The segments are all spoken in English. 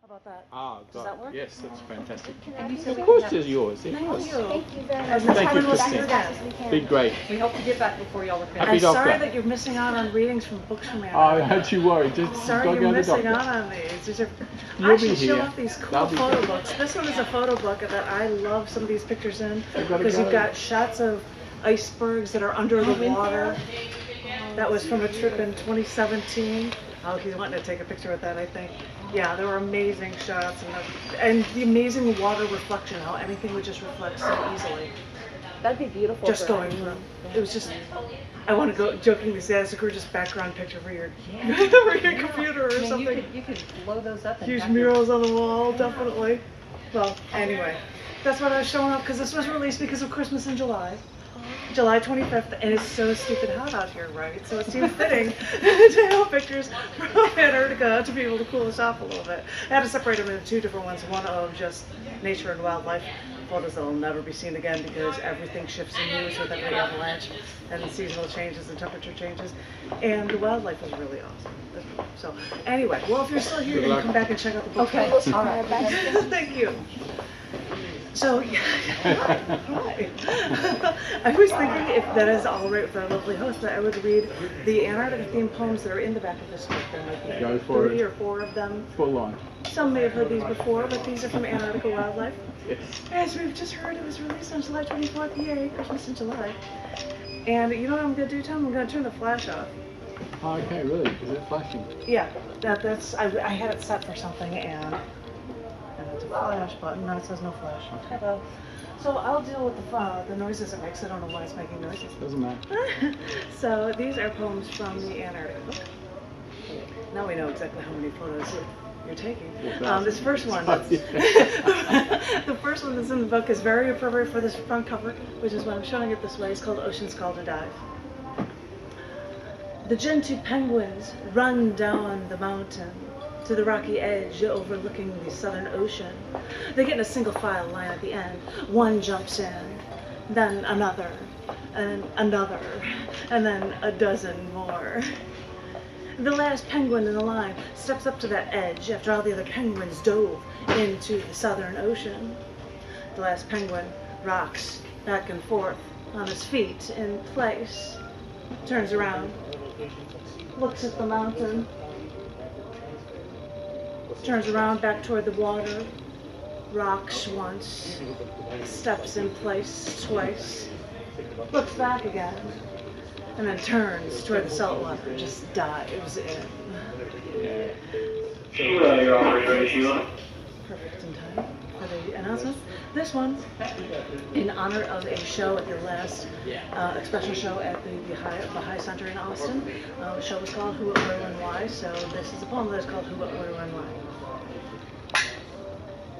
About that. Ah, does that work? Yes, that's fantastic. Of course it's yours. Thank you. Thank you very much. Thank you, We'll see you Christine. again. Be great. We hope to get back before y'all are finished. Happy I'm doctor. sorry that you're missing out on readings from books from Oh, Antarctica. don't you worry. Just Sorry go you're get the missing doctor. out on these. These are, You'll I be should show here. off these cool That'll be photo good. books. This one is a photo book that I love some of these pictures in You've got to because go. you've got shots of icebergs that are under the water. That was from a trip in 2017. Oh, he's wanting to take a picture with that, I think. Yeah, there were amazing shots and the amazing water reflection, how anything would just reflect so easily. That'd be beautiful. Just going through. It was just, I want to go jokingly say that's a gorgeous background picture for your, for your computer or something. You could blow those up and Huge have murals on the wall, definitely. Well, anyway, that's what I was showing up because this was released because of Christmas in July. July 25th, and it's so stupid hot out here, right? So it seemed fitting to have pictures from Antarctica to be able to cool us off a little bit. I had to separate them into two different ones, one of just nature and wildlife photos that will never be seen again because everything shifts and moves with every avalanche and seasonal changes and temperature changes, and the wildlife was really awesome. So anyway, well, if you're still here, you can come back and check out the book. Okay, all right. Thank you. So, hi. I was thinking if that is all right with our lovely host, that I would read the Antarctica themed poems that are in the back of this book. There might be Go for 3 it. or 4 of them. Full on. Some may have heard these before, but these are from Antarctica Wildlife. Yes. As we've just heard, it was released on July 24th. Yay, Christmas in July. And you know what I'm going to do, Tom? I'm going to turn the flash off. Oh, okay, really? Is it flashing? Yeah, that's I had it set for something and it's a flash button. No, it says no flash. Hello. So I'll deal with the noises it makes. I don't know why it's making noises. Doesn't matter. So these are poems from the Antarctica book. Now we know exactly how many photos you're taking. This first one, the first one that's in the book is very appropriate for this front cover, which is why I'm showing it this way. It's called Ocean's Call to Dive. The gentoo penguins run down the mountain to the rocky edge overlooking the southern ocean. They get in a single file line at the end. One jumps in, then another, and another, and then a dozen more. The last penguin in the line steps up to that edge after all the other penguins dove into the southern ocean. The last penguin rocks back and forth on his feet in place, turns around, looks at the mountain, turns around back toward the water, rocks once, steps in place twice, looks back again, and then turns toward the salt water, just dives in. Sheila, you're all ready, Sheila. Perfect in time for the announcements. This one, in honor of a show at the last special show at the Baha'i Center in Austin. The show was called Who, What, Where, When, Why, so this is a poem that is called Who, What, Where, When, Why.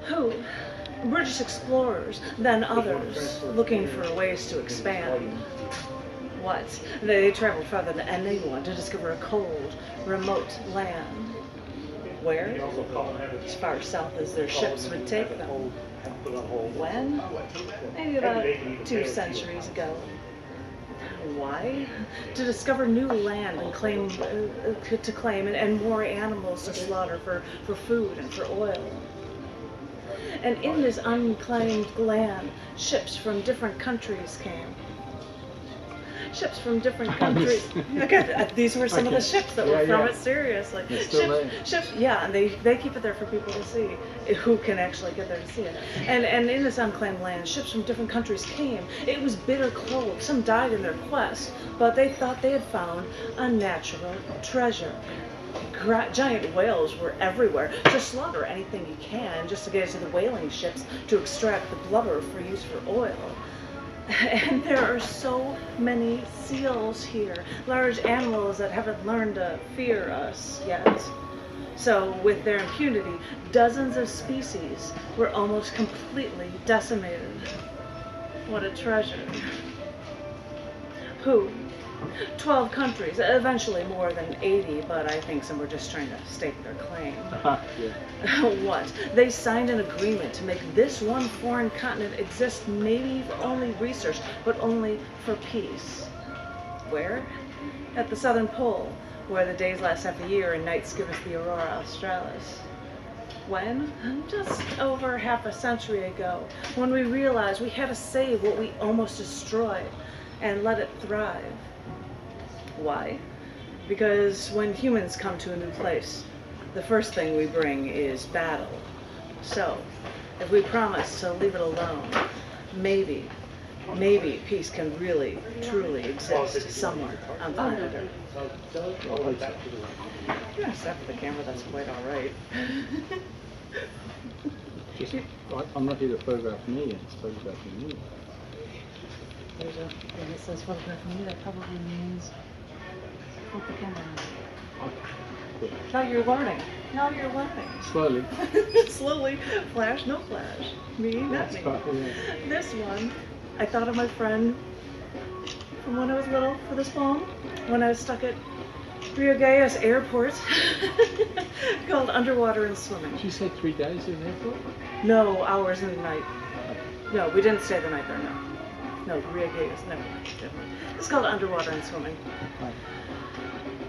Who? British explorers, then others, looking for ways to expand. What? They traveled farther than anyone to discover a cold, remote land. Where? As far south as their ships would take them. When? Maybe about 2 centuries ago. Why? To discover new land and claim and more animals to slaughter for food and for oil. And in this unclaimed land, ships from different countries came. Ships from different countries. Okay, these were some of the ships that were from it, seriously. Ships, yeah, and they keep it there for people to see who can actually get there to see it. And in this unclaimed land, ships from different countries came. It was bitter cold. Some died in their quest, but they thought they had found a natural treasure. Giant whales were everywhere. Just slaughter anything you can just to get into the whaling ships to extract the blubber for use for oil. And there are so many seals here, large animals that haven't learned to fear us yet. So with their impunity, dozens of species were almost completely decimated. What a treasure. Who? 12 countries, eventually more than 80, but I think some were just trying to stake their claim. What? They signed an agreement to make this one foreign continent exist, maybe for only research, but only for peace. Where? At the Southern Pole, where the days last half a year and nights give us the aurora australis. When? Just over half a century ago, when we realized we had to save what we almost destroyed and let it thrive. Why? Because when humans come to a new place, the first thing we bring is battle. So, if we promise to leave it alone, maybe peace can really, truly exist somewhere on planet Earth. Yeah, except for the camera, that's quite all right. I'm not here to photograph me, it's photographing you. When it says photograph me, that probably means put the camera on. Good. Now you're learning. Now you're learning. Slowly. Slowly. Flash, no flash. Me, not me. Yeah. This one, I thought of my friend from when I was little for this poem, when I was stuck at Rio Gallegos Airport, called Underwater and Swimming. Did you say 3 days in the airport? No, hours in the night. No, we didn't stay the night there, no. No, Rio Gallegos, never mind. It's called Underwater and Swimming. Right.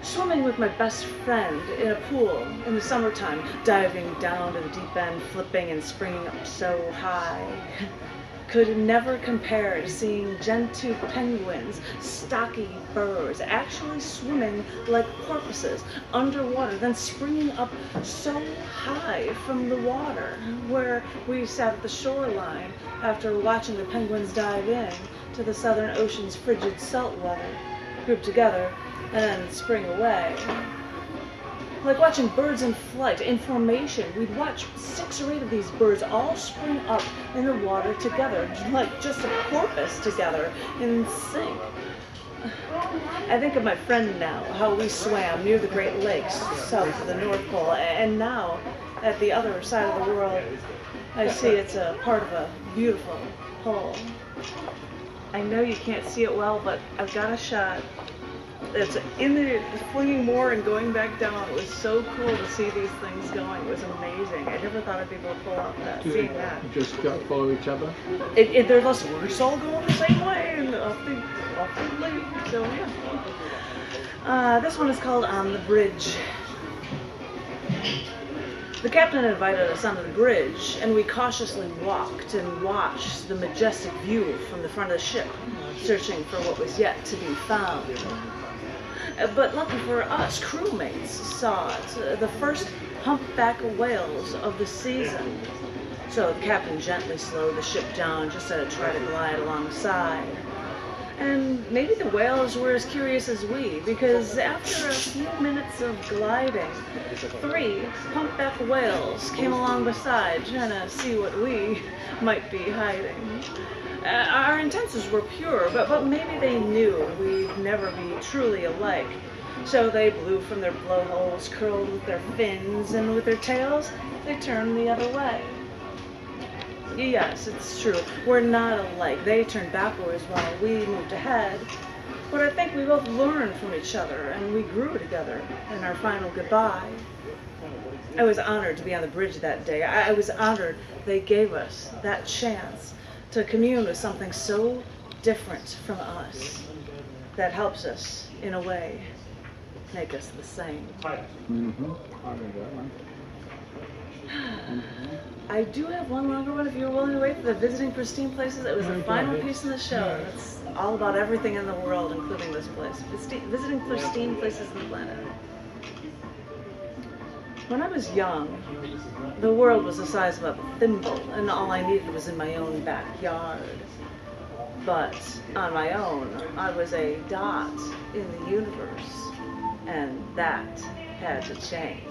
Swimming with my best friend in a pool in the summertime, diving down to the deep end, flipping and springing up so high. Could never compare to seeing gentoo penguins, stocky birds, actually swimming like porpoises underwater, then springing up so high from the water, where we sat at the shoreline after watching the penguins dive in to the Southern Ocean's frigid salt water, grouped together, and then spring away. Like watching birds in flight, in formation. We'd watch 6 or 8 of these birds all spring up in the water together, like just a porpoise together, in sync. I think of my friend now, how we swam near the Great Lakes, south of the North Pole, and now, at the other side of the world, I see it's a part of a beautiful pole. I know you can't see it well, but I've got a shot. It's in the flinging more and going back down. It was so cool to see these things going. It was amazing. I never thought I'd be able to pull off that, seeing that. You just follow each other? They're just all going the same way and off they leave. So yeah. This one is called On the Bridge. The captain invited us onto the bridge, and we cautiously walked and watched the majestic view from the front of the ship, searching for what was yet to be found. But lucky for us, crewmates saw it, the first humpback whales of the season. So the captain gently slowed the ship down just to try to glide alongside. And maybe the whales were as curious as we, because after a few minutes of gliding, 3 humpback whales came along beside, trying to see what we might be hiding. Our intentions were pure, but maybe they knew we'd never be truly alike. So they blew from their blowholes, curled with their fins, and with their tails, they turned the other way. Yes, it's true. We're not alike. They turned backwards while we moved ahead. But I think we both learned from each other, and we grew together in our final goodbye. I was honored to be on the bridge that day. I was honored they gave us that chance to commune with something so different from us that helps us, in a way, make us the same. Mm-hmm. I remember that one. I do have one longer one if you're willing to wait for the Visiting Pristine Places. It was the final piece in the show. It's all about everything in the world, including this place. Visiting Pristine Places on the planet. When I was young, the world was the size of a thimble, and all I needed was in my own backyard. But on my own, I was a dot in the universe, and that had to change.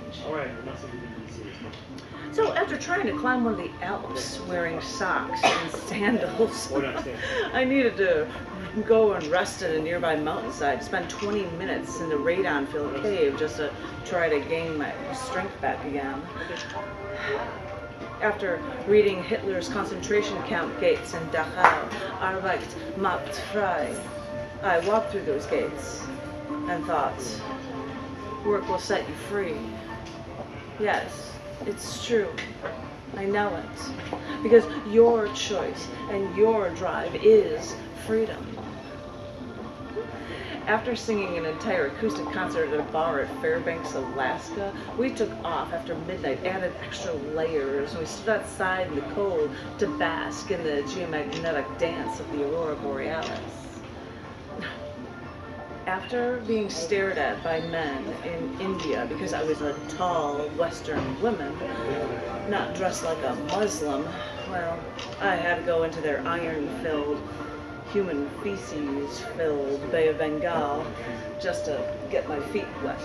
So after trying to climb one of the Alps wearing socks and sandals, I needed to go and rest at a nearby mountainside, spend 20 minutes in the radon-filled cave just to try to gain my strength back again. After reading Hitler's concentration camp gates in Dachau, Arbeit macht frei, I walked through those gates and thought, work will set you free. Yes, it's true. I know it. Because your choice and your drive is freedom. After singing an entire acoustic concert at a bar at Fairbanks, Alaska, we took off after midnight, added extra layers, and we stood outside in the cold to bask in the geomagnetic dance of the Aurora Borealis. After being stared at by men in India because I was a tall Western woman, not dressed like a Muslim, well, I had to go into their iron-filled, human feces-filled Bay of Bengal just to get my feet wet.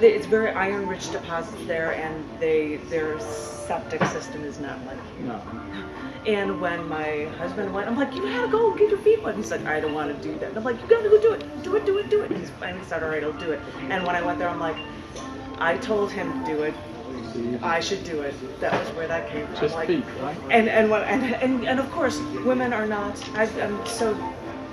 It's very iron-rich deposits there, and their septic system is not like here. No. And when my husband went, I'm like, you gotta go get your feet wet. He's like, I don't want to do that. And I'm like, you gotta go do it. Do it, do it, do it. And he's finally said, all right, I'll do it. And when I went there, I'm like, I told him to do it. I should do it. That was where that came from. Just like, feet, right? And of course, women are not. I'm so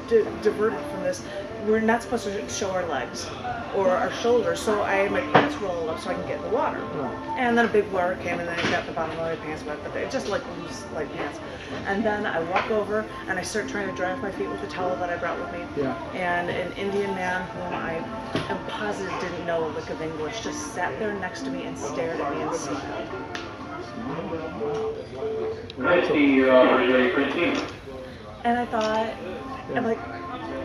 diverted from this. We're not supposed to show our legs or our shoulders, so I had my pants rolled up so I can get in the water. Oh. And then a big water came, and then I got the bottom of my pants wet, but they just like loose, like pants. And then I walk over and I start trying to dry off my feet with the towel that I brought with me. Yeah. And an Indian man whom I am positive didn't know a lick of English just sat there next to me and stared at me and smiled. Christy, your offer is ready, Christy. And I thought, I'm like,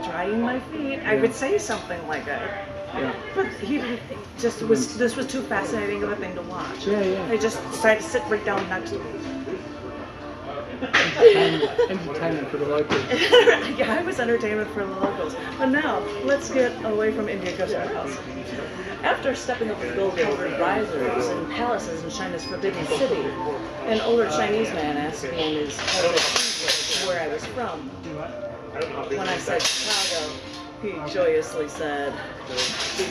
drying my feet, I would say something like that. Yeah. But he didn't, just was, this was too fascinating of a thing to watch. Yeah, yeah. They just decided to sit right down next to me. Entertainment for the locals. Yeah, I was entertainment for the locals. But now, let's get away from India and go somewhere else. After stepping over the gold-covered risers and palaces in China's Forbidden City, an older Chinese man asked me in his English where I was from. When I said Chicago, he joyously said,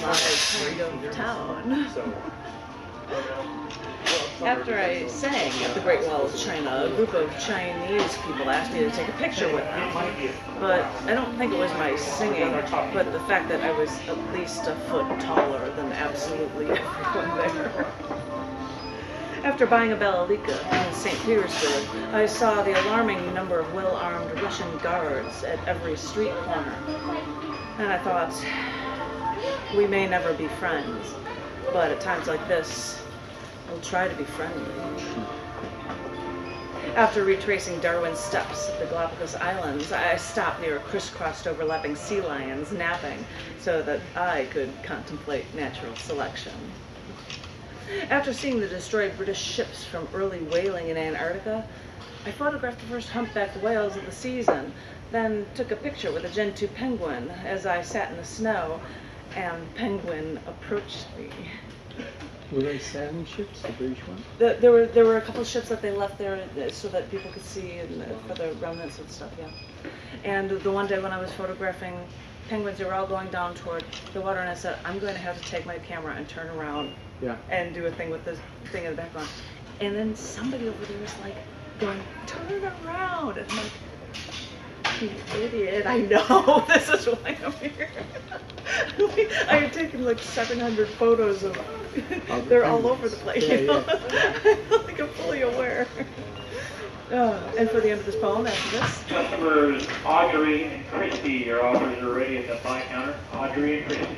my kind of town. After I sang at the Great Wall of China, a group of Chinese people asked me to take a picture with them. But I don't think it was my singing, but the fact that I was at least a foot taller than absolutely everyone there. After buying a Balalika in St. Petersburg, I saw the alarming number of well-armed Russian guards at every street corner. And I thought, we may never be friends, but at times like this, I'll try to be friendly. After retracing Darwin's steps at the Galapagos Islands, I stopped near crisscrossed overlapping sea lions napping so that I could contemplate natural selection. After seeing the destroyed British ships from early whaling in Antarctica, I photographed the first humpbacked whales of the season, then took a picture with a Gen 2 penguin as I sat in the snow, and the penguin approached me. Were they sailing ships, the British one? There were a couple of ships that they left there so that people could see and for the remnants and stuff, yeah. And the one day when I was photographing penguins, they were all going down toward the water, and I said, I'm going to have to take my camera and turn around and do a thing with this thing in the background. And then somebody over there was like going, turn around. And I'm like, you idiot, I know, this is why I'm here. I had taken like 700 photos of they're all over the place, you know? Like, I'm fully aware. And for the end of this poem, after this. Customers Audrey and Christy, your offers are ready at the buy counter. Audrey and Christy.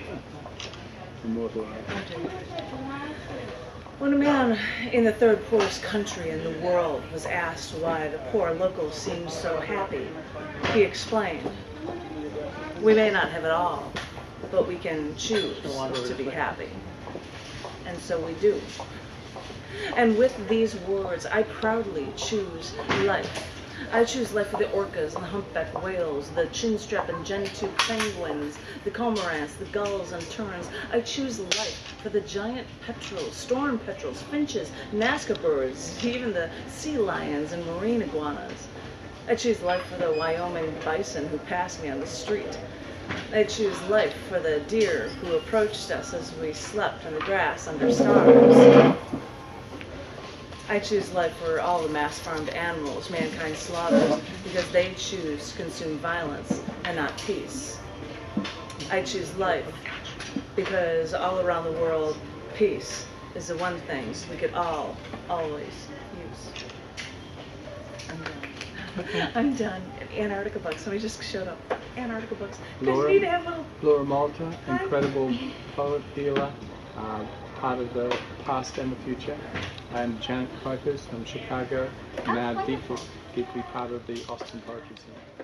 When a man in the third poorest country in the world was asked why the poor locals seemed so happy, he explained, we may not have it all, but we can choose to be happy. And so we do. And with these words, I proudly choose life. I choose life for the orcas and the humpback whales, the chinstrap and Gen 2 penguins, the cormorants, the gulls and terns. I choose life for the giant petrels, storm petrels, finches, Nazca birds, even the sea lions and marine iguanas. I choose life for the Wyoming bison who passed me on the street. I choose life for the deer who approached us as we slept in the grass under stars. I choose life for all the mass-farmed animals mankind slaughters because they choose to consume violence and not peace. I choose life because all around the world, peace is the one thing we could all, always use. I'm done. I'm done. Antarctica bug. Somebody just showed up. Antarctica books. Laura- They need to have little. Laura Malta, incredible poet, healer, part of the past and the future. And Janet Kuypers from Chicago, now deeply part of the Austin Poetry Center.